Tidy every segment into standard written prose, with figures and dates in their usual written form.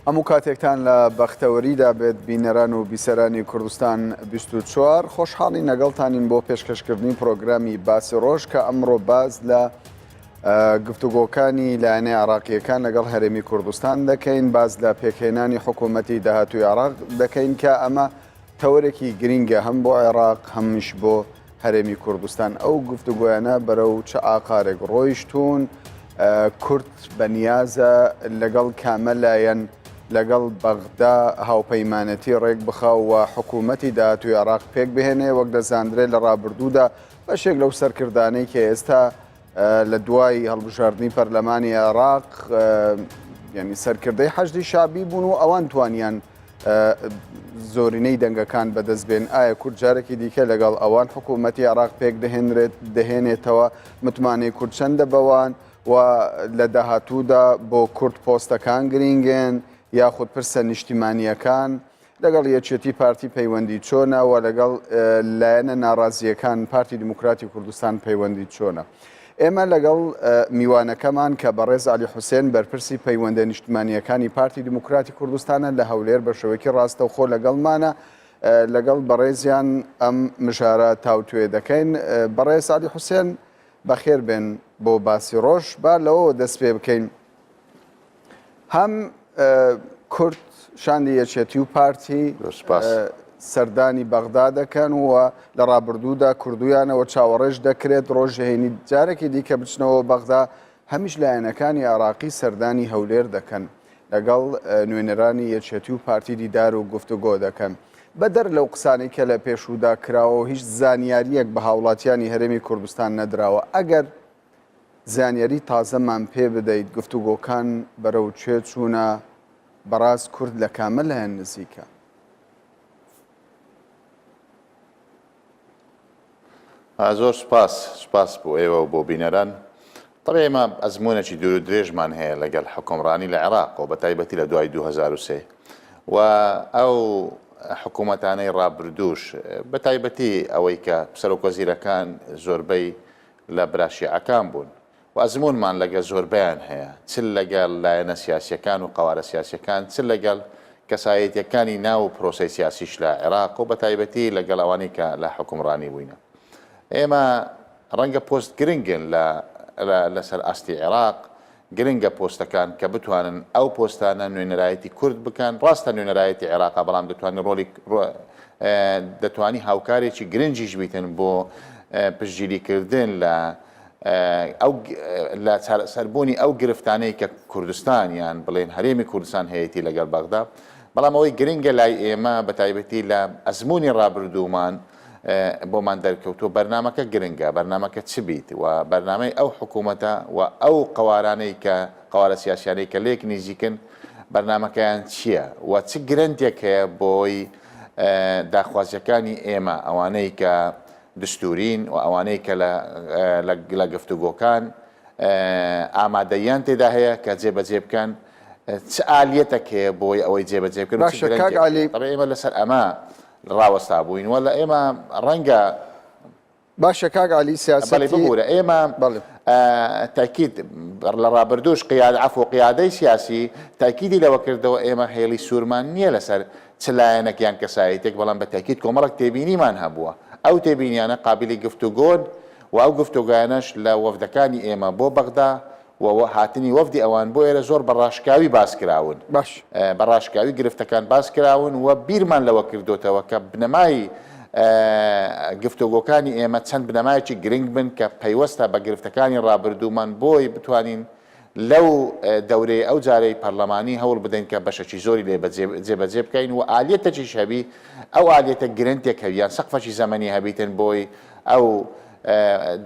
هەموو کاتێکتان لە بەختەوەریدا بێت بینەران و بیسەرانی کوردستان 24 خۆشحاڵی نەگەڵتانین بۆ پێشکەشکردنی پرۆگرامی باسی ڕۆژ کە ئەمڕۆ باز لە گفتوگۆکانی لایەنەی عراقیەکان لەگەڵ هەرێمی کوردستان دەکەین، باز لە پێکهێنانی حکوومەتی داهاتووی عراق دەکەین کە ئەمە تەورێکی گرینگە هەم بۆ عێراق هەمیش بۆ هەرێمی کوردستان. ئەو گفتوگۆیانە بەرەو چه ئاقارێک ڕۆیشتون، کورد بەنیازە لەگەڵ کامە لایەن لەگەڵ بەغدا هاوپەیمانەتی ڕێک بخە و حکوومەتی داهاتووی عراق پێک بهێنێ، وەک دەزانرێت لە ڕابردوودا بەشێک لەو سەرکردانەی کە ئێستا لە دوای هەڵبژاردننی پەرلەمانی عێراق ینی سەرکردەی حەشدی شابی بوون و ئەوان توانیان زۆرینەی دەنگەکان بەدەستبێن. ئایا کورد جارێکی دیکە لەگەڵ ئەوان حکوومەتی عراق پێک دەهێنێتەوە؟ متمانەی کورد چەندە بەوان و لە داهاتوودا بۆ کورد پۆستەکان گرینگێن یاخود پرسە نیشتیمانیەکان لەگەڵ یەکێتی پارتی پەیوەندی چۆنە و لەگەڵ لایەنە ناڕازیەکان پارتی دیموکراتی کوردستان پەیوەندی چۆنە؟ ئێمە لەگەڵ میوانەکەمان کە بەڕێز علی حوسێن بەرپرسی پەیوەندە نیشتیمانیەکانی پارتی دیموکراتی کوردستانە لە هەولێر بە شێوەیەکی ڕاستەوخۆ لەگەڵمانە، لەگەڵ بەڕێزیان ئەم مژارە تاوتوێ دەکەین. بەڕێز علی حوسێن بەخێر بێن بۆ باسی ڕۆژ. با لەوە دەست پێ بکەین، هەم کورد شاندی یەکێتی و پارتی سەردانی بەغدا دەکەن و لە ڕابردوودا کردویانەوە چاوەڕێژ دەکرێت ڕۆژهێنی جارێکی دیکە بچنەوە بەغدا. هەمیش لایەنەکانی عراقی سەردانی هەولێر دەکەن، لەگەڵ نوێنەرانی یەکێتی و پارتی دیدار و گفتوگۆ دەکەن. بەدەر لەو قسانەی کە لە پێشوودا کراوە هیچ زانیاریەک بە هاوڵاتیانی هەرێمی کوردستان نەدراوە. ئەگەر زانیاری تازەمان پێ بدەیت گفتوگۆکان بەرەو کوێ چوونە، بەڕاست کورد لە کامە لایەن نزیکە؟ زۆر سپاس بۆ ئێوە و بۆ بینەران. طبعا ئێمە ئەزمونێکی دوور و درێژمان هەیە لەگەڵ حکومڕانی لە عێراق و بە تایبەتی لە دوای 2003 و ئەو حکوومەتانەی ڕابردووش بە تایبەتی ئەوەی کە سەرۆکوەزیرەکان زۆربەی لە براشیعەکان بوون و ئەزمونمان لەگەڵ زۆربیان هەیە، چ لەگەڵ لایەنە سیاسیەکان و قەوارە سیاسیەکان، چ لەگەڵ کەسایەتیەکانی ناو پرۆسەی سیاسیش لە عێراق و بە تایبەتی لەگەڵ ئەوانەی کە لە حکومڕانی بووینە. ئێمە ڕەنگە پۆست گرنگن لەسەر ئاستی عێراق، گرنگە پۆستەکان کە بتوانن ئەو پۆستانە نوێنەرایەتی کورد بکەن. ڕاستە نوێنەرایەتی عێراق، بەڵام دەتوانی هاوکارێکی گرنگیش بیتن بۆ پشتگیریکردن لە سەربوونی ئەو گرفتانەی کە کوردستان یان بڵێن هەرێمی کوردستان هەیەی لەگەڵ بەغدا. بەڵام ئەوەی گرنگە لای ئێمە بە تایبەتی لە ئەزمموی ڕابردوومان بۆمان دەرکەوتۆ بەرنمەکە گرنگە، بەرنمەکە چ بیت و بەرنمەی ئەو حکوومەتە و ئەو قوارانەی کە قوارە سیاسیانەی کە لێک نزیکن بەرنمەکەیان چییە و چ گرنگێک هەیە بۆی داخوازیەکانی ئێمە ئەوانەی کە دستورین و ئەوانەی کە لە گفتوگۆکان ئامادەیان تێدا هەیە کە جێبەجێ بکەن، چ ئالیەتێک هەیە بۆی ئەوەی جێبەجێ بکەن. ئێمە لەسەر ئەمە ڕاوەستا بووین وە لە ئێمە ڕەنگە باشە کاک علی سیاسی بگورە ئێمە تاکید لە ڕابردوش عەفو قیادەی سیاسی تاکیدی لەوە کردەوە ئێمە هێڵی سوورمان نییە لەسەر چ لایەنێکیان کەسایەتێک، بەڵام بە تاکید کۆمەڵێک تێبینیمان هەبووە. ئەو تێبینیانە قابلی گفتوگۆن و ئەو گفتوگویانەش لە وەفدەکانی ئێمە بۆ بەغدا و هاتنی وەفدی ئەوان بۆ ئێرە زۆر بەڕاشکاوی باس کراون، بەڕاشکاوی گرفتەکان باس کراون و بیرمان لەوە کردوتەوە کە بنەمای گفتوگۆکانی ئێمە چەند بنەمایەکی گرنگ بن کە پەیوەستە بە گرفتەکانی ڕابردوومان بۆی بتوانین لەو دەورەی ئەو جارەی پەرلەمانی هەوڵ بدەین کە بەشەکی زۆری لێ جێبەجێ بکەین و ئالیەتێکیش هەبی، ئەو ئالیەتە گرنگێک هەویان سەقفەکی زەمەنی هەبیتن بۆی ئەو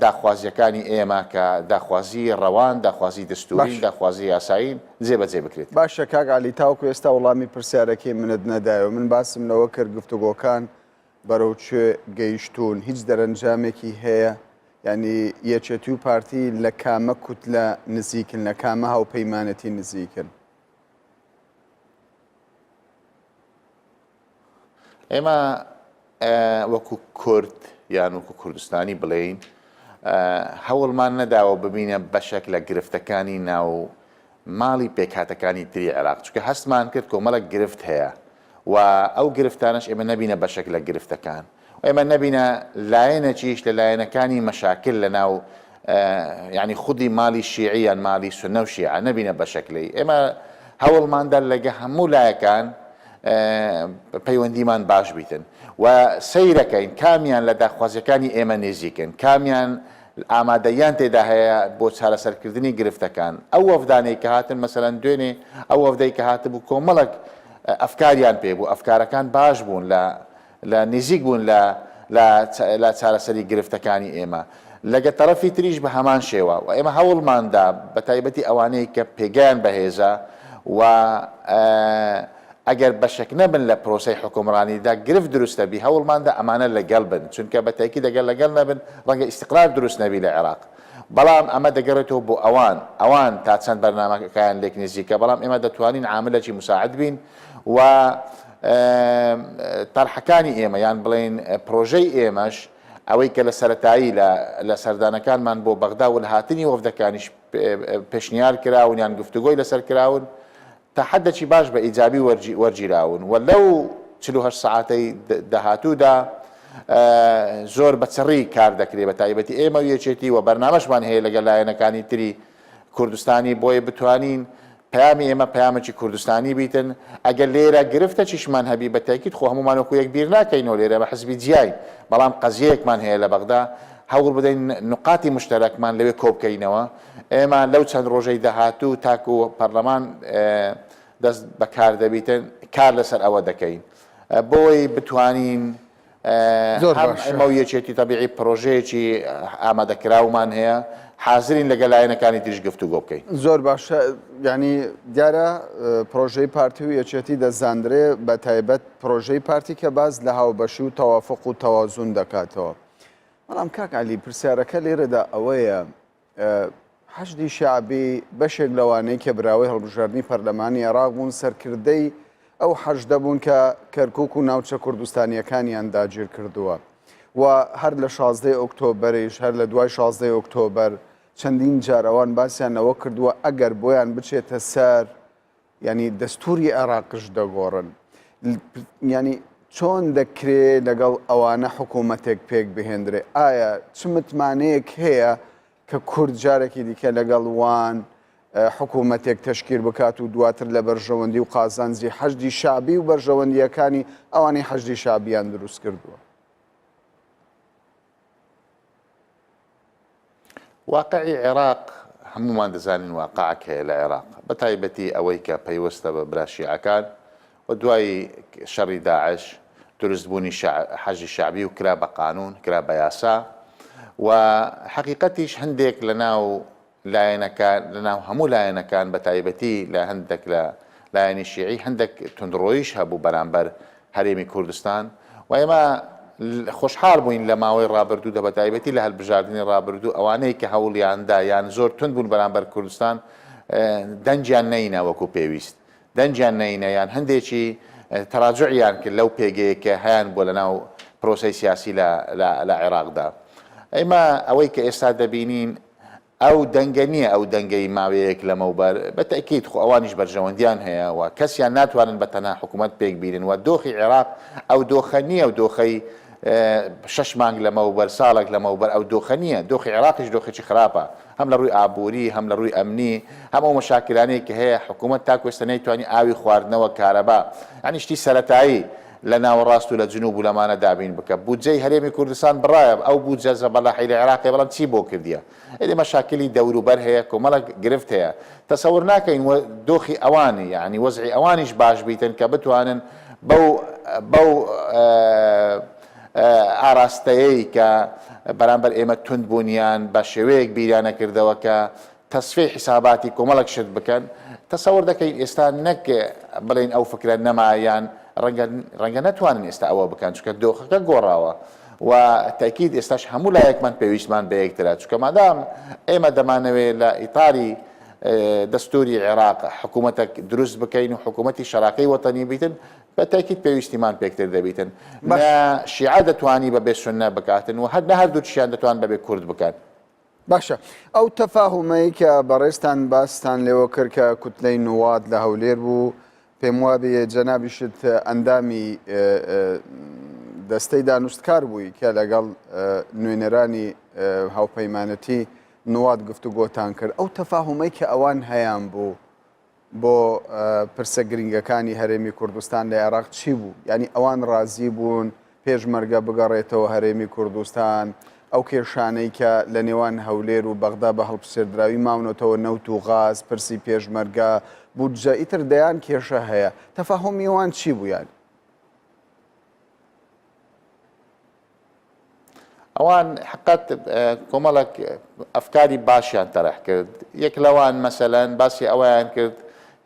داخوازیەکانی ئێمە کە داخوازی ڕەوان، داخوازی دستوری، داخوازی یاسایی جێبەجێ بکرێت. باشە کاک علی، تاوکو ئێستا وەڵامی پرسیارەکەی منت نەدایەوە، من باسم لەوە کرد گفتوگۆکان بەرەو کوێ گەیشتون، هیچ دەرەنجامێکی هەیە؟ ینی یەکێتی و پارتی لە کامە کوتلە نزیکن، لە کامە هاوپەیمانەتی نزیکن؟ ئێمە وەکو کورد یان وەکو کوردستانی بڵێین هەوڵمان نەداوە ببینە بەشێک لە گرفتەکانی ناو ماڵی پێکهاتەکانی تری عێراق چونکە هەستمان کرد کۆمەڵک گرفت هەیە و ئەو گرفتانش ئێمە نەبینە بەشێک لە گرفتەکان ئێمە نەبینە لایەنێکیش لە لایەنەکانی مەشاکل لە ناو یعنی خودی ماڵی شیعیان ماڵی سونە و شیعە نەبینە بەشەکلی ئێمە هەوڵماندا لەگە هەموو لایەکان پەیوەندیمان باش بیتن و سەیرەکەین کامیان لە داخوازیەکانی ئێمە نێزیکن کامیان ئامادەیان تێدا هەیە بۆ چارەسەرکردنی گرفتەکان ئەو وەفدانەی کە هاتن مەسەلەن دوێنێ ئەو وەفدەی کە هاتبوو کۆمەڵک ئەفکاریان پێبوو ئەفکارەکان باش بوون لە نزیک بوون لە چارەسەری گرفتەکانی ئێمە لەگە تەرەفی تریش بە هەمان شێوە و ئێمە هەوڵماندا بە تایبەتی ئەوانەی کە پێگیان بەهێزە و ئەگەر بەشێک نەبن لە پرۆسەی حکومڕانیدا گرفت دروستە بی هەوڵماندا ئەمانە لەگەڵ بن چونکە بە تاکید دەگەر لەگەڵ نەبن ڕەنگە ئیستیقرار دروست نەبی لە عێراق بەڵام ئەمە دەگەڕێتەوە بۆ ئەوان تا چەند بەرنامەکەیان لێک نزیکە بەڵام ئێمە دەتوانین عاملێکی مساعد بین و تەرحەکانی ئێمە یان بڵێن پرۆژەی ئێمەش ئەوەی کە لە سەرەتایی لە سەردانەکانمان بۆ بەغدا و لە هاتنی وەفدەکانیش پێشنیار کراون یان گفتوگۆی لەسەر کراون تا حدێکی باش بە ئیجابی وەرگیراون و لەو 48 ساعتەی داهاتوودا زۆر بەچڕی کار دەکرێت بە تایبەتی ئێمە یەکێتی و بەرنامەشمان هەیە لەگەڵ لایەنەکانی تری کوردستانی بۆیە بتوانین پەیامی ئێمە پەیامێکی کوردستانی بیتن ئەگەر لێرە گرفتە چیشمان هەبی بە تاکید خۆ هەمومان وەکو یەک بیر ناکەینەوە لێرە بە حزبی جیای بەڵام قەزیەیەکمان هەیە لە بەغدا هەوڵ بدەین نقاتی مشتەرەکمان لەوێ کۆبکەینەوە ئێمە لەو چەند ڕۆژەی داهاتوو تاکو و پەرلەمان دەست بەکار دەبیتن کار لەسەر ئەوە دەکەین بۆی بتوانین ئەمە یەکێتی تەبیعی پرۆژەیەکی ئامادەکراومان هەیە حاضرین لەگەڵ لایەنەکانی تریش گفتوگۆ بکەین زۆر باشە ینی دیارە پرۆژەی پارتی و یەکێتی دەزاندرێ بە تایبەت پرۆژەی پارتی کە باز لە هاوبەشی و تەوافق و تەوازون دەکاتەوە بەڵام کاک عەلی پرسیارەکە لێرەدا ئەوەیە حەشدی شعبی بەشێک لەوانەیە کە براوەی هەڵبژاردننی پەرلەمانی عێراق بوون سەرکردەی ئەو حەشدە بوون کە کەرکووک و ناوچە کوردستانیەکانیان داگیر کردووە و هەر لە 16 ئۆکتۆبەریش هەر لە دوای 16 ئۆکتۆبەر چەندین جارەوان باسییانەوە کردووە ئەگەر بۆیان بچێتە سەر ینی دەستوری عێراقش دەگۆڕن ینی چۆن دەکرێت لەگەڵ ئەوانە حکوومەتێک پێک بهێندرێ ئایا چ متمانەیەک هەیە کە کورد جارێکی دیکە لەگەڵ وان حکوومەتێک تەشکیل بکات و دواتر لە بەرژەوەندی و قازانجی حەشدی شعبی و بەرژەوەندیەکانی ئەوانەی حەشدی شعبیان دروست کردووە واقعی عێراق هەمومان دەزانین واقعک هەیە لە عێراق بە تایبەتی ئەوەی کە پەیوەستە بە براشیعەکان و دوای شەڕی داعش دروستبوونی حەشی شعبی و کرا بە قانون کرا بە یاسا و حقیقەتیش هەندێک لە ناو لایەنەکان لە ناو هەموو لایەنەکان بە تایبەتی لە هەندێک لە لایەنی شیعی هەندێک تندڕۆیش هەبوو بەرامبەر هەرێمی کوردستان و ئێمە خۆشحاڵ بووین لە ماوەی ڕابردوودا بە تایبەتی لە هەڵبژاردننی ڕابردوو ئەوانەی کە هەوڵیاندا یان زۆر تند بوون بەرامبەر کوردستان دەنجیان نەینە وەکو پێویست دەنجیان نەینە یان هەندێکی تەراجعیان کرد لەو پێگەیە کە هەیان بۆ لە ناو پرۆسەی سیاسی لە عێراقدا ئێمە ئەوەی کە ئێستا دەبینین ئەو دەنگە نییە ئەو دەنگەی ماوەیەک لەمەوبەر بە تەکید خۆ ئەوانیش بەرژەوەندیان هەیە و کەسیان ناتوانن بە تەنها حکوومەت پێک بینن و دۆخی عێراق ئەو دۆخە نییە و دۆخەی 6 مانگ لەمەوبەر ساڵێک لەمەوبەر ئەو دۆخە نییە دۆخی عێراقیش دۆخێکی خراپە هەم لە ڕووی ئابووری هەم لە ڕووی ئەمنی هەموو مەشاکلانەیە کە هەیە حکوومەت تا کوێستە نەیتوانی ئاوی خواردنەوە کارەبا ینی شتی سەرەتایی لە ناوەڕاست و لە جنوب و لەمانە دابین بکە بودجەی هەرێمی کوردستان بڕایە ئەو بودجە زەبەلاحی لە عێراقی بەڵام چی بۆ کردیە ئێدە مەشاکلی دەوروبەر هەیە کۆمەڵک گرفت هەیە تەسەور ناکەین دۆخی ئەوانی یعنی وەزعی ئەوانیش باش بیتن کە بتوانن بەو ئاراستەیەی کە بەرامبەر ئێمە توندبوونیان بە شێوەیەک بیریانە کردەوە کە تەسفی حیساباتی کۆمەڵک شت بکەن تەسەور دەکەین ئێستا نەک بڵێن ئەو فکرە نەمایان ڕەنگە نەتوانن ئێستا ئەوە بکەن چونکە دۆخەکە گۆڕاوە و تاکید ئێستاش هەموو لایەکمان پێویستمان بە یەکترا چونکە مادام ئێمە دەمانەوێت لە ئیتاری دەستوری عێراق حکوومەتێک دروست بکەین و حکوومەتی شەراکەی وەتەنی بیتن بە تاکید پێویستیمان پێکتر دەبیتن شیعە دەتوانی بەبێ سونە بکاتن و هەر نە هەردوو چیان دەتوان بەبێ کورد بکەن باشە ئەو تەفاهمەی کە بەڕێستان باستان لێوە کرد کە کوتلەی نواد لە هەولێر بوو پێم وابێ جەنابیشت ئەندامی دەستەی دانوستکار بووی کە لەگەڵ نوێنەرانی هاوپەیمانەتی نواد گفتوگۆتان کرد ئەو تەفاهمەی کە ئەوان هەیان بوو بۆ پرسە گرنگەکانی هەرێمی کوردستان لە عێراق چی بوو؟ ینی ئەوان ڕازی بوون پێشمەرگە بگەڕێتەوە هەرێمی کوردستان ئەو کێشانەی کە لە نێوان هەولێر و بەغدا بە هەڵبسێردراوی ماونەتەوە نەوت و غاز پرسی پێشمەرگە بودجە ئیتر دەیان کێشە هەیە تەفاهمی ئەوان چی بوویان؟ ئەوان حقت کۆمەڵک ئەفکاری باشیان تەرەح کرد یەک لەوان مەسەلەن باسی ئەویان کرد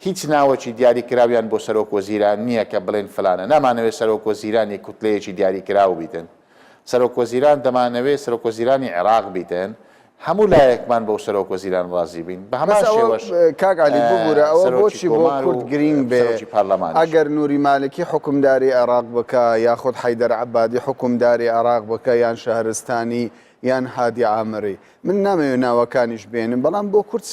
هیچ ناوەکی دیاریکراویان بۆ سەرۆک وەزیران نییە کە بڵێن فلانە نامانەوێت سەرۆک وەزیرانی کوتلەیەکی دیاریکراو بیتن سەرۆک وەزیران دەمانەوێت سەرۆک وەزیرانی عێراق بیتن هەموو لایەکمان بۆ سەرۆک وەزیران ڕازی بین بە هەمان شێوەش کاکعلی ببوورە ئەوە بۆچی بۆ کورد گرنگ بێ ئەگەر نووری مالکی حکومداری عێراق بکە یاخود حەیدەر عەبادی حکومداری عێراق بکە یان شەهرستانی یان هادی عامری من نامەوێت ناوەکانیش بێنم بەڵام بۆ کورد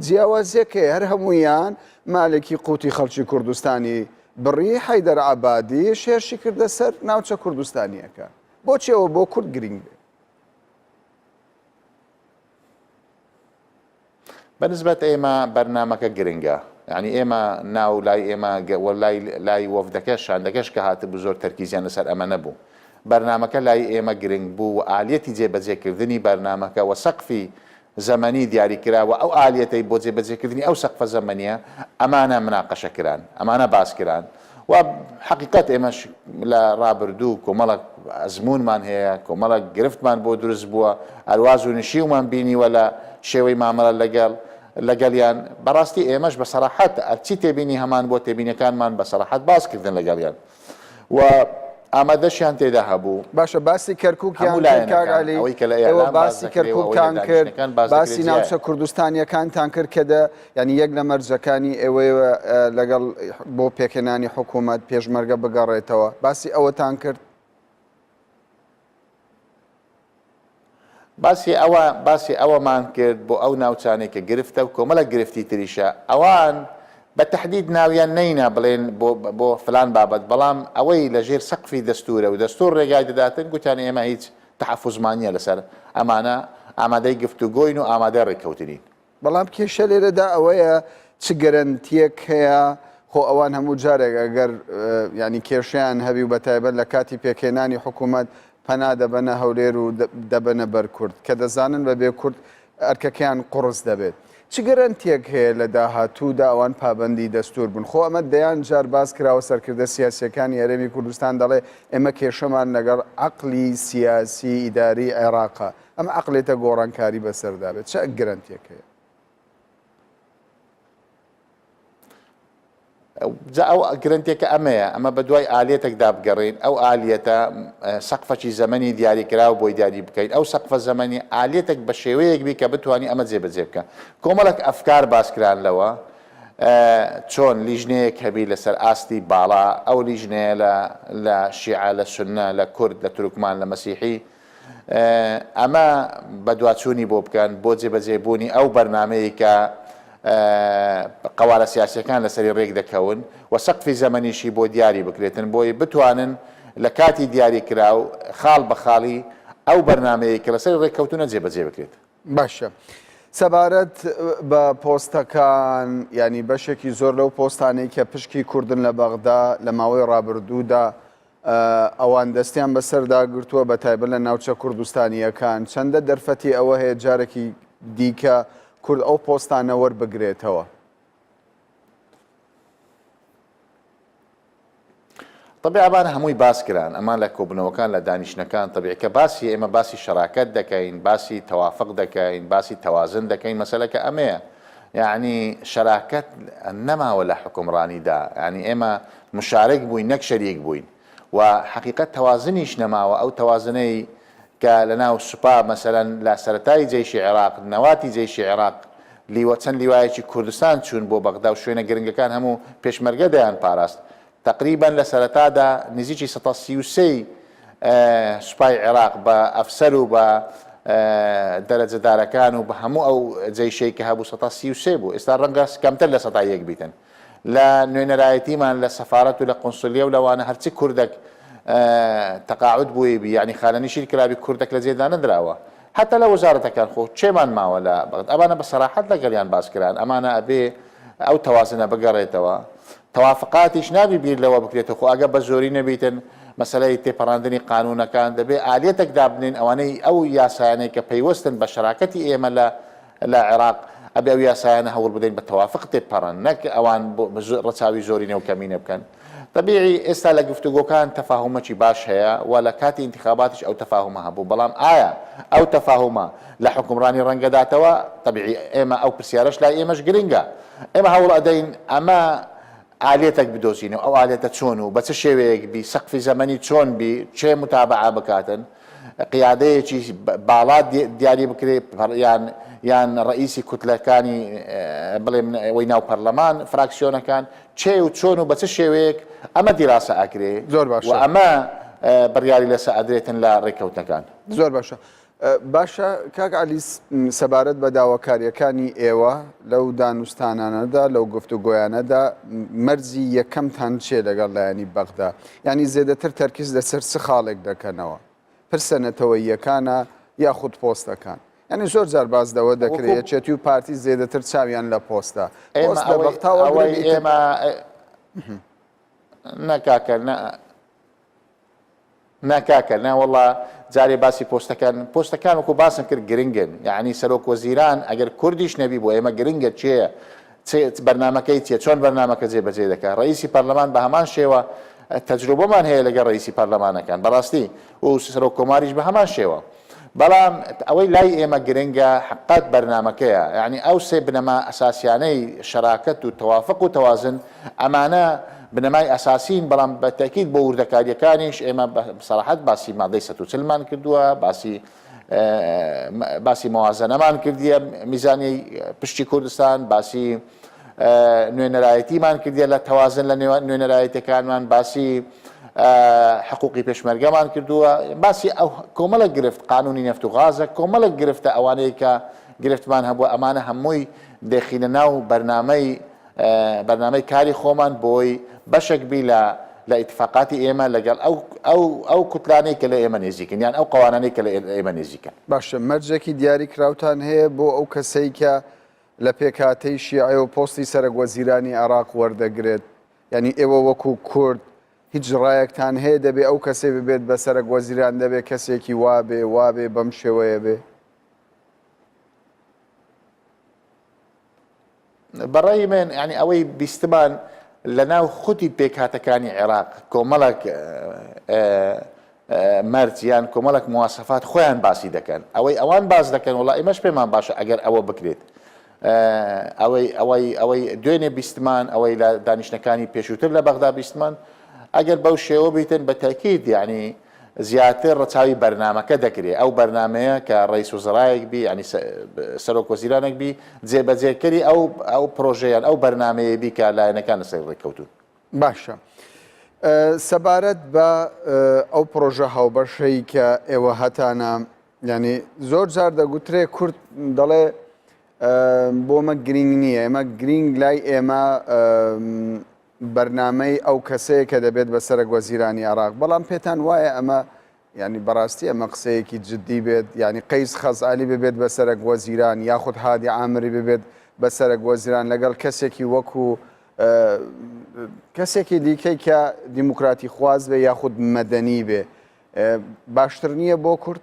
جیاوازیەکەی هەر هەموویان مالکی قوتی خەڵکی کوردستانی بڕی حەیدەر عەبادی شێرشی کردە سەر ناوچە کوردستانیەکە بۆچی ئەوە بۆ کورد گرنگ بێ بەنسبەت ئێمە بەرنامەکە گرنگە یعنی ئێمە ناو لای ئێمە لای وەفدەکە شاندەکەش کە هاتبوو زۆر تەرکیزیان لەسەر ئەمە نەبوو بەرنامەکە لای ئێمە گرنگ بوو و ئالەتی جێبەجێکردنی بەرنامەکە و سەقفی زەمەنی دیاریکراوە ئەو ئالەتەی بۆ جێبەجێکردنی ئەو سەقفە زەمەنیە ئەمانە مناقەشەکران ئەمانە باسکران و حقیقت ئێمەش لە ڕابردوو کۆمەڵک ئەزمونمان هەیە کۆمەڵک گرفتمان بۆ دروست بووە ئەرواز و نشیومان بینیوە لە شێوەی مامەڵە لەگەڵیان بەڕاستی ئێمەش بە سەراحەت ئەرچی تێبینی هەمان بۆ تێبینەکانمان بە سەراحەت باسکردن لەگەڵیان و ئامادەشیان تێدا هەبوو باشە باسی کەرکووکیان ئەوە باسی کەرکووکان کرد باسی ناوچە کوردستانیەکانتان کرد کەدە ینی یەک لە مەرجەکانی ئێوەیە لەگەڵ بۆ پێکێنانی حکوومەت پێشمەرگە بگەڕێتەوە باسی ئەوەتان کرد باسی ئەوەمان کرد بۆ ئەو ناوچانێک کە گرفتە و کۆمەڵە گرفتی تریشە ئەوان بە تەحدید ناویان نەینا بڵێن بۆ فلان بابەت بەڵام ئەوەی لە ژێر سەقفی دەستورە و دەستور ڕێگای دەداتن گوتیان ئێمە هیچ تەحەفوزمانیە لەسەر ئەمانە ئامادەی گفتوگۆین و ئامادە ڕێککەوتنین بەڵام کێشە لێرەدا ئەوەیە چ گەرەنتیەک هەیە خۆ ئەوان هەموو جارێک ئەگەر ینی کێشیان هەبی و بەتایبەت لە کاتی پێکێنانی حکوومەت پەنا دەبەنە هەولێر و دەبەنە بەر کورد کە دەزانن بەبێ کورد ئەرکەکەیان قڕس دەبێت چ گەرەنتیەک هەیە لە داهاتوودا ئەوان پابەندی دەستور بن خۆ ئەمە دەیان جار باس کراوە سەرکردە سیاسیەکانی هەرێمی کوردستان دەڵێ ئێمە کێشەمان لەگەڵ عەقلی سیاسی ئیداری عێراقە ئەمە عەقلێتە گۆڕانکاری بەسەردا بێت چه گەرەنتیەک هەیە ئەو گرنتێکە ئەمەیە ئەمە بە دوای ئالێتێکدا بگەڕین ئەو ئالەتە سەقفەی زەمەنی دیاریکراوە بۆی دیاری بکەین ئەو سەقفە زەمەنی ئالێتێک بە شێوەیەک بی کە بتوانانی ئەمە جێبەجێ بکە کۆمەڵک ئەفکار باسکران لەوە چۆن لیژنەیەک هەبی لەسەر ئاستی باڵا ئەو لیژنەیە لە شیعە لە سونە لە کورد لە تورکمان لە مەسیحی ئەمە بە دوواچوونی بۆ بکەن بۆ جێبەجێبوونی ئەو بەرنامەیە کە قوارە سیاسیەکان لەسەری ڕێک دەکەون و سەقفی زەمەنیشی بۆ دیاری بکرێتن بۆی بتوانن لە کاتی دیاریکراو خاڵ بە خاڵی ئەو بەرنامەیە کە لەسەر ڕێککەوتونە جێبەجێ بکرێت باشە سەبارەت بە پۆستەکان ینی بەشێکی زۆر لەو پۆستانەی کە پشکی کوردن لە بەغدا لە ماوەی ڕابردوودا ئەوان دەستیان بەسەردا گرتووە بە تایبەت لە ناوچە کوردستانیەکان چەندە دەرفەتی ئەوە هەیە جارێکی دیکە کورد ئەو پۆستانە وەربگرێتەوە طبیعەبان هەمووی باسکران ئەمان لە کۆبنەوەکان لە دانیشتەکان طبیعکە باسی ئێمە باسی شەراکەت دەکەین باسی تەوافق دەکەین باسی تەوازن دەکەین مەسەلەکە ئەمەیە یعنی شەراکەت نەماوە لە حکومڕانیدا ینی ئێمە مشارک بووین نەک شەریک بووین و حقیقەت تەوازنیش نەماوە ئەو تەوازنەی کە لە ناو سوپا مەسەلەن لە سەرەتای جەیشی عێراق نەواتی جەیشی عێراق چەند لیوایەکی کوردستان چوون بۆ بەغدا و شوێنە گرنگەکان هەموو پێشمەرگە دەیان پاراست تقریبا لە سەرەتادا نزیکی 133 سوپای عێراق بە ئەفسەر و بە دەرەجەدارەکان و بە هەموو ئەو جێیشەی کە هەبوو 133 بوو ئێستا ڕەنگە کەمتر لە 101 بیتن لە نوێنەرایەتیمان لە سەفارەت و لە قونسولیە و لەوانە هەرچی کوردێک تەقاعد بووی بی یعنی خانەنیشی کلابی کوردێک لە جێدا نەدراوە حتى لە وەزارەتەکان خۆ چێمان ماوە لە بەغد ئەمانە بە سەراحەت لەگەڵیان باسکران ئەمانە ئەبێ ئەو تەوازنە بگەڕێتەوە توافقاتیش نابی بیر لەوە بکرێتەوە خۆ ئەگە بە زۆری نەبیتن مەسەلەی تێپەڕاندنی قانونەکان دەبێ ئالێتێک دابنین ئەوانەی ئەو یاسایانەی کە پەیوەستن بە شەراکەتی ئێمە لە عێراق ئەبێ ئەو یاسایانە هەوڵ بدەین بە تەوافق تێپەڕن نەک ئەوان ڕەچاوی زۆری نێو کەمینە بکەن طبيعي ئێستا لە گفتوگۆکان تەفاهمەکی باش هەیە و لە کاتی انتخاباتیش ئەو تەفاهمە هەبوو بەڵام ئایا ئەو تەفاهمە لە حکومڕانی ڕەنگەداتەوە طبيعي ئێمە ئەو پرسیارەش لای ئێمەش گرنگە ئێمە هەوڵ ئەدەین ئەمە ئالێتێک بدۆزینەوە ئەو ئالێتە چۆن و بە چه شێوەیەک بی سەقفی زەمەنی چۆن بی چێ متابعە بکاتن قیادەیەکی باڵا دیاری بکرێت یان ڕئیسی کوتلەکانی بڵێم وەی ناو پەرلەمان فراکسیۆنەکان چێ و چۆن و بە چه شێوەیەک ئەمە دیراسە ئاکرێ زۆر باشە و ئەمە بڕیاری لەسە ئەدرێتن لە ڕێکەوتەکان زۆر باشە باشە کاک عەلی سەبارەت بە داواکاریەکانی ئێوە لەو دانوستانانەدا لەو گفتوگۆیانەدا مەرجی یەکەمتان چێ لەگەڵ لایەنی بەغدا یعنی زێدەتر تەرکیز لەسەر چ خاڵێک دەکەنەوە پرسەنەتەوەییەکانە یاخود پۆستەکان ینی زۆر جار باز دەوە دەکرێت چێتی و پارتی زێدەتر چاویان لە پۆستە پۆست لە بەغتاوە ئێمە ناکاکە ناوەڵا جارێ باسی پۆستەکان وەکو باسم کرد گرنگن یعنی سەرۆک وەزیران ئەگەر کوردیش نەبی بۆ ئێمە گرنگە چێە بەرنامەکەی چیە چۆن بەرنامەکە جێبەجێ دەکات ڕئیسی پەرلەمان بە هەمان شێوە تەجروبەمان هەیە لەگەڵ ڕئیسی پەرلەمانەکان بەڕاستی و سەرۆک کۆماریش بە هەمان شێوە بەڵام ئەوەی لای ئێمە گرنگە حقات بەرنامەکەیە یعنی ئەو سێ بنەما ئەساسیانەی شەراکەت و تەوافق و تەوازن ئەمانە بنەمای ئەساسین بەڵام بە تاکید بۆ وردەکاریەکانیش ئێمە بەسەراحەت باسی مادەی 140مان کردووە باسی مەوازنەمان کردیە میزانی پشتی کوردستان باسی نوێنەرایەتیمان کردیە لە تەوازن لە نوێنەرایەتەکانمان باسی حقوقی پێشمەرگەمان کردووە باسی ئەو کۆمەڵە گرفت قانونی نەفت و غازە کۆمەڵە گرفتە ئەوانەیە کە گرفتمان هەبووە ئەمانە هەمووی دەخینە ناو بەرنامەی کاری خۆمان بۆی بەشێک بی لە ئیتفاقاتی ئێمە لەگەڵ ئەو کوتلانەی کە لە ئێمە نێزیکن یان ئەو قوانانەی کە لە ئێمە نێزیکەن باشە مەرجێکی دیاری کراوتان هەیە بۆ ئەو کەسەی کە لە پێکاتەی شیعە و پۆستی سەرۆک وەزیرانی عێراق وەردەگرێت ینی ئێوە وەکو کورد هیچ ڕایەکتان هەیە دەبێ ئەو کەسێ ببێت بە سەرۆک وەزیران دەبێت کەسێکی وابێ بەم شێوەیە بێ بەڕێی من ینی ئەوەی بیستمان لە ناو خوتی پێکهاتەکانی عێراق کۆمەڵک مەرجیان کۆمەڵک مواسەفات خۆیان باسی دەکەن ئەوەی ئەوان باز دەکەن وڵا ئێمەش پێمان باشە ئەگەر ئەوە بکرێت ئەوەی دوێنێ بیستمان ئەوەی لە دانیشتەکانی پێشووتر لە بەغدا بیستمان ئەگەر بەو شێوە بیتن بە تاکید یعنی زیاتر ڕەچاوی بەرنامەکە دەکرێت ئەو بەرنمەیە کە ڕئیس وزرایەک بی ینی سەرۆک وەزیرانێک بی جێبەجێکەری ئەو پرۆژەیان ئەو بەرنمەیە بی کە لایەنەکان لەسەر ڕێککەوتون باشە سەبارەت بە ئەو پرۆژە هاوبەشەی کە ئێوە هەتانە ینی زۆر جار دەگوترێ کورد دەڵێ بۆمە گرنگ نییە ئێمە گرنگ لای ئێمە بەرنامەی ئەو کەسەیە کە دەبێت بە سەرۆک وەزیرانی عێراق بەڵام پێتان وایە ئەمە ینی بەڕاستی ئەمە قسەیەکی جددی بێت ینی قەیس خەزعەلی ببێت بە سەرۆک وەزیران یاخود هادی عامری ببێت بە سەرۆک وەزیران لەگەڵ کەسێکی وەکو کەسێکی دیکەی کە دیموکراتی خواز بێ یاخود مەدەنی بێ باشتر نییە بۆ کورد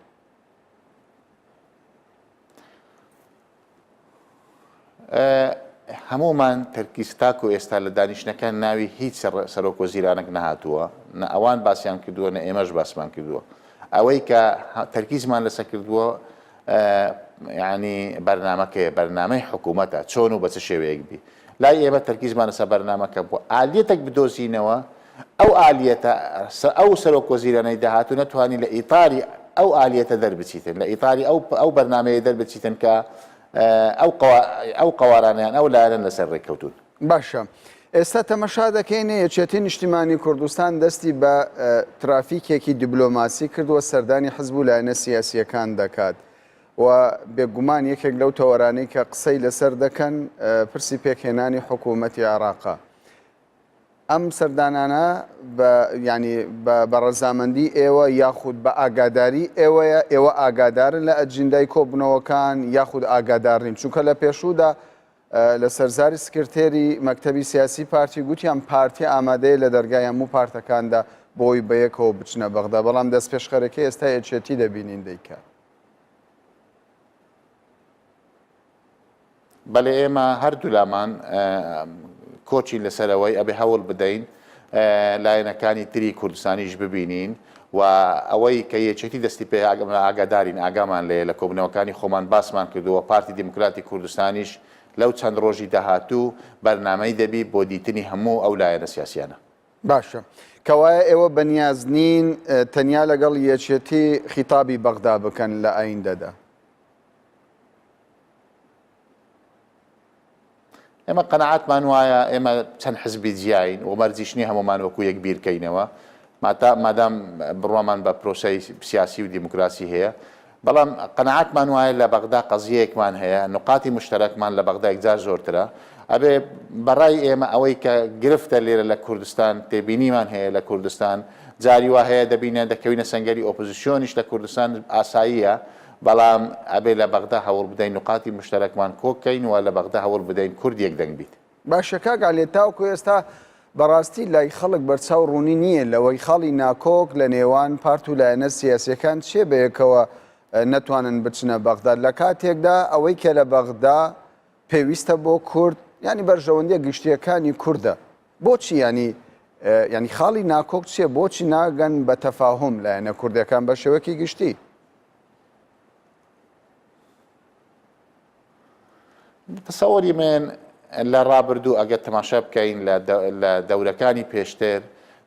هەمومان تەرکیستاک و ئێستا لە دانیشتەکان ناوی هیچ سەرۆک وەزیرانێک نەهاتووە نە ئەوان باسییان کردووە نە ئێمەش باسمان کردووە ئەوەی کە تەرکیزمان لەسەر کردووە ینی بەرنمەکەیە بەرنامەی حکوومەتە چۆن و بە چه شێوەیەک بی لای ئێمە تەرکیزمان لەسەر بەرنمەکە بووە ئالێتێک بدۆزینەوە ئەو ئالێتە ئەو سەرۆک وەزیرانەی داهاتوو نەتوانی لە ئیتاری ئەو ئالێتە دەربچیتن لە ئیتاری ئەو بەرنمەیە دەربچیتن کە ئەو قوارانیان ئەو لایەن لەسەر ڕێککەوتون باشە ئێستا تەمەشا دەکەینە یەکێتی نیشتیمانی کوردستان دەستی بە ترافیکێکی دیبلۆماسی کردووە سەردانی حزب و لایەنە سیاسیەکان دەکات و بێگومان یەکێک لەو تەوەرانەی کە قسەی لەسەر دەکەن پرسی پێکهێنانی حکوومەتی عێراقا. ئەم سەردانانە ینی بە ڕەزامەندی ئێوە یاخود بە ئاگاداری ئێوەیە ئێوە ئاگادارن لە ئەجندای کۆبوونەوەکان یاخود ئاگادارین، چونکە لە پێشوودا لە سەرزاری سکرتێری مەکتەبی سیاسی پارتی گوتیان پارتی ئامادەیە لە دەرگای هەموو پارتەکاندا بۆی بەیەکەوە بچنە بەغدا، بەڵام دەست پێشخەرەکەی ئێستا یەکێتی دەبینین دەیکات. بەڵێ ئێمە هەردوو لامان کۆچی لەسەرەوەی ئەبێ هەوڵ بدەین لایەنەکانی تری کوردستانیش ببینین و ئەوەی کە یەکێتی دەستی پێ ئاگادارین ئاگامان لێ لە کۆبنەوەکانی خۆمان باسمان کردووە پارتی دیموکراتی کوردستانیش لەو چەند ڕۆژی داهاتوو بەرنامەی دەبی بۆ دیتنی هەموو ئەو لایەنە سیاسیانە. باشە کەوایە ئێوە بەنیازنین تەنیا لەگەڵ یەکێتی خیتابی بەغدا بکەن لە ئایندەدا. ئێمە قەنەعاتمان وایە ئێمە چەند حزبی جیاین و مەرجیشنی هەمومان وەکو یەک بیرکەینەوە مادام بڕوامان بە پرۆسەی سیاسی و دیموکراسی هەیە، بەڵام قەنەعاتمان وایە لە بەغدا قەزیەیەکمان هەیە، نقاتی مشتەرەکمان لە بەغدا یەکجار زۆرترە. ئەبێ بەڕای ئێمە ئەوەی کە گرفتە لێرە لە کوردستان تێبینیمان هەیە لە کوردستان جاری وا هەیە دەبینە دەکەوینە سەنگەری ئۆپۆزیسیۆنیش لە کوردستان ئاساییە، بەڵام ئەبێ لە بەغدا هەوڵ بدەین نقاتی مشتەرەکمان کۆکەین و لە بەغدا هەوڵ بدەین کورد یەک دەنگ بیت. باشە کاگا لێ تاوکو ئێستا بەڕاستی لای خەڵک بەرچاو ڕوونی نییە لەوەی خاڵی ناکۆک لە نێوان پارت و لایەنە سیاسیەکان چێ بەیەکەوە نەتوانن بچنە بەغدا لە کاتێکدا ئەوەی کە لە بەغدا پێویستە بۆ کورد ینی بەرژەوەندیە گشتیەکانی کووردە بۆچی ینی خاڵی ناکۆک چیە بۆچی ناگەن بە تەفاهم لایەنە کوردەکان بە شێوەکی گشتی؟ تەسەوەری من لە ڕابردوو ئەگەر تەماشا بکەین لە دەورەکانی پێشتر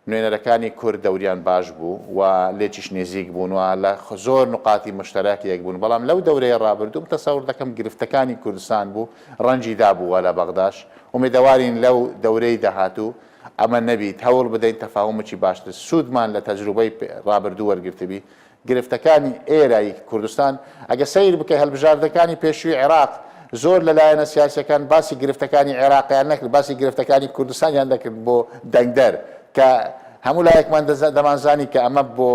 نوێنەرەکانی کورد دەوریان باش بوو و لێکیش نێزیک بوونەوە لە زۆر نقاتی مشتەرەک یەک بوون، بەڵام لەو دەورەیە ڕابردوو تەسەور دەکەم گرفتەکانی کوردستان بوو ڕەنجی دابووە لە بەغداش ومێدەوارین لەو دەورەی داهاتوو ئەمە نەبیت هەوڵ بدەین تەفاهمێکی باشتر سوودمان لە تەجروبەی ڕابردوو وەرگرتبی گرفتەکانی ئێرایی کوردستان ئەگە سەیر بکە هەڵبژاردەکانی پێشووی عێراق زۆر لەلایەنە سیاسەکان باسی گرفتەکانی عێراقیان نەکرد باسی گرفتەکانی کوردستانیان دەکرد بۆ دەنگدەر کە هەموو لایەکمان دەمانزانی کە ئەمە بۆ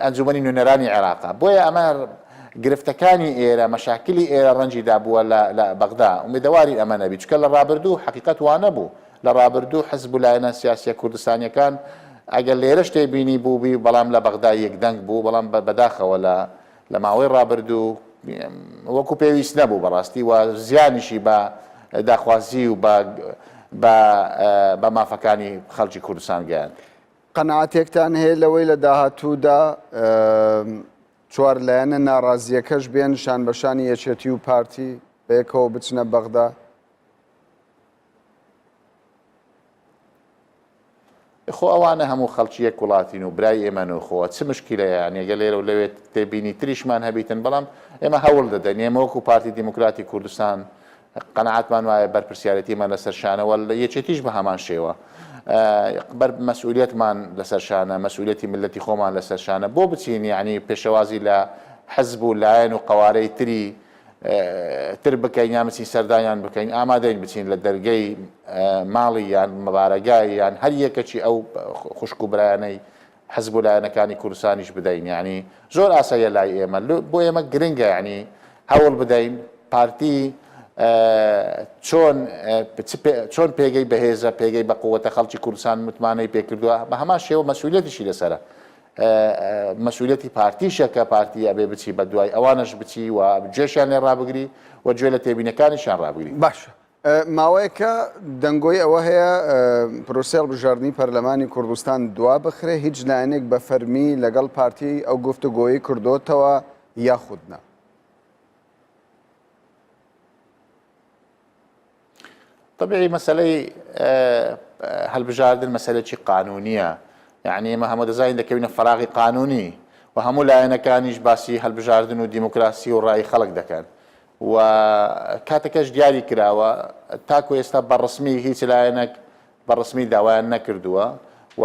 ئەنجومەنی نوێنەرانی عێراقا بۆیە ئەمە گرفتەکانی ئێرە مەشاکلی ئێرە ڕەنجی دابووە لە بەغدا ومێدەواری ئەمە نەبی چکە لە ڕابردوو حەقیقەت وانە بوو لە ڕابردوو حزب و لایەنە سیاسیە کوردستانیەکان ئەگەر لێرەش تێبینی بووبی بەڵام لە بەغدا یەکدەنگ بوو بەڵام بەداخەوە لە ماوەی ڕابردوو وەکو پێویست نەبوو بەڕاستی و زیانیشی بە داخوازی و بە مافەکانی خەڵکی کوردستان گەیاند. قەنەعاتێکتان هەیە لەوەی لە داهاتوودا چوار لایەنە ناڕازیەکەش بێن شان بەشانی یەکێتی و پارتی بەیەکەوە بچنە بەغدا؟ خۆ ئەوانە هەموو خەڵکی یەک وڵاتین و برای ئێمە نوخۆوە چ مشکلەیە یانێگە لێرە و لەوێت تێبینی تریشمان هەبیتن بەڵام ئێمە هەوڵ دەدەین ئێمە وەکو پارتی دیموکراتی کوردستان قەنەعاتمان وایە بەرپرسیارەتیمان لەسەر شانەوە لە یەکێتیش بە هەمان شێوە مەسئولیەتمان لەسەر شانە مەسئولیەتی ملەتی خۆمان لەسەر شانە بۆ بچین یعنی پێشەوازی لە حزب و لایەن و قەوارەی تر بکەین یان بچین سەردانیان بکەین ئامادەین بچین لە دەرگەی ماڵی یان مەبارەگای یان هەر یەکەکی ئەو خوشک و برایانەی حزب و لایەنەکانی کوردستانیش بدەین یعنی زۆر ئاساییە لای ئێمە بۆ ئێمە گرنگە یعنی هەوڵ بدەین پارتی چۆن پێگەی بەهێزە پێگەی بە قووەتە خەڵکی کوردستان متمانەی پێکردووە بە هەمان شێوە مەسئولیەتیشی لەسەرە مەسئولیەتی پارتیشە کە پارتی ئەبێ بچی بە دوای ئەوانش بچی و گوێشیان لێ ڕابگری و گوێ لە تێبینەکانیشان ڕابگری. باشە ماوەیەکە دەنگۆی ئەوە هەیە پرۆسە هەڵبژاردننی پەرلەمانی کوردستان دوا بخرێ هیچ لایەنێک بە فەرمی لەگەڵ پارتی ئەو گفتوگۆیی کردوتەوە یاخودنا. طبيعي مەسەلەی هەڵبژاردن مەسەلەی قانونیە یعنی ئێمە هەموو دەزانین دەکەوینە فەراغی قانونی و هەموو لایەنەکانیش باسی هەڵبژاردن و دیموکراسی و ڕای خەڵک دەکەن و کاتەکەش دیاری کراوە تاکو ئێستا بەڕسمی هیچ لایەنێک بەڕسمی داوایان نەکردووە و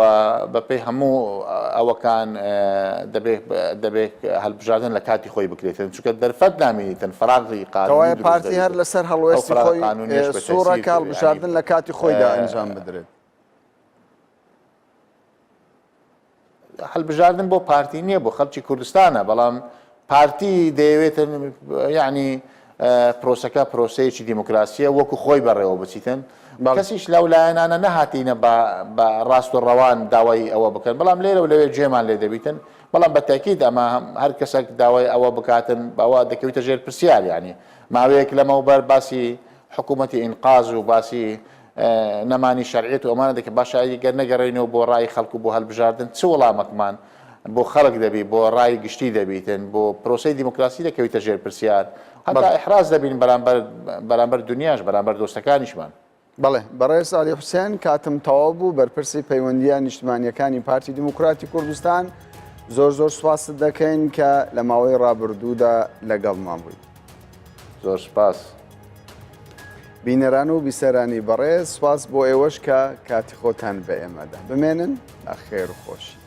بەپێی هەموو ئەوەکان دەبێت هەڵبژاردن لە کاتی خۆی بکرێتن چونکە دەرفەت نامێنیتن فراغی قانونی پارتی هەر لەسەر هەڵوێستی خۆی سوورەکە هەڵبژاردن لە کاتی خۆیدا ئەنجام بدرێت. هەڵبژاردن بۆ پارتی نییە بۆ خەڵکی کوردستانە بەڵام پارتی دەیەوێتن یعنی پرۆسەکە پرۆسەیەکی دیموکراسیە وەکو خۆی بەڕێوە بچیتن کەسیش لەو لایەنانە نەهاتینە بە ڕاست و ڕەوان داوای ئەوە بکەن بەڵام لێرە و لەوێ جێمان لێ دەبیتن بەڵام بە تاکید ئەمە هەر کەسێک داوای ئەوە بکاتن بەوە دەکەوێتە ژێر پرسیار ینی ماوەیەک لەمەوبەر باسی حکوومەتی ئینقاز و باسی نەمانی شەرعیەت و ئەمانە دەکە باشە گەر نەگەڕێنەوە بۆ ڕای خەڵکو بۆ هەڵبژاردن چ وەڵامەکمان بۆ خەڵک دەبی بۆ ڕای گشتی دەبیتن بۆ پرۆسەی دیموکراسی دەکەوێتە ژێر پرسیار هەتا ئیحراز دەبین بەرامبەر دنیاش بەرامبەر دۆستەکانیشمان. بەڵێ بەڕێز علی حوسێن کاتم تەواو بوو بەرپرسی پەیوەندیان نیشتمانیەکانی پارتی دیموکراتی کوردستان زۆر سوپاست دەکەین کە لە ماوەی ڕابردوودا لەگەڵمان بووین. زۆر سپاس. بینەران و بیسەرانی بەڕێز سوپاس بۆ ئێوەش کە کاتی خۆتان بە ئێمەدا بمێنن بە خێر و خۆشی.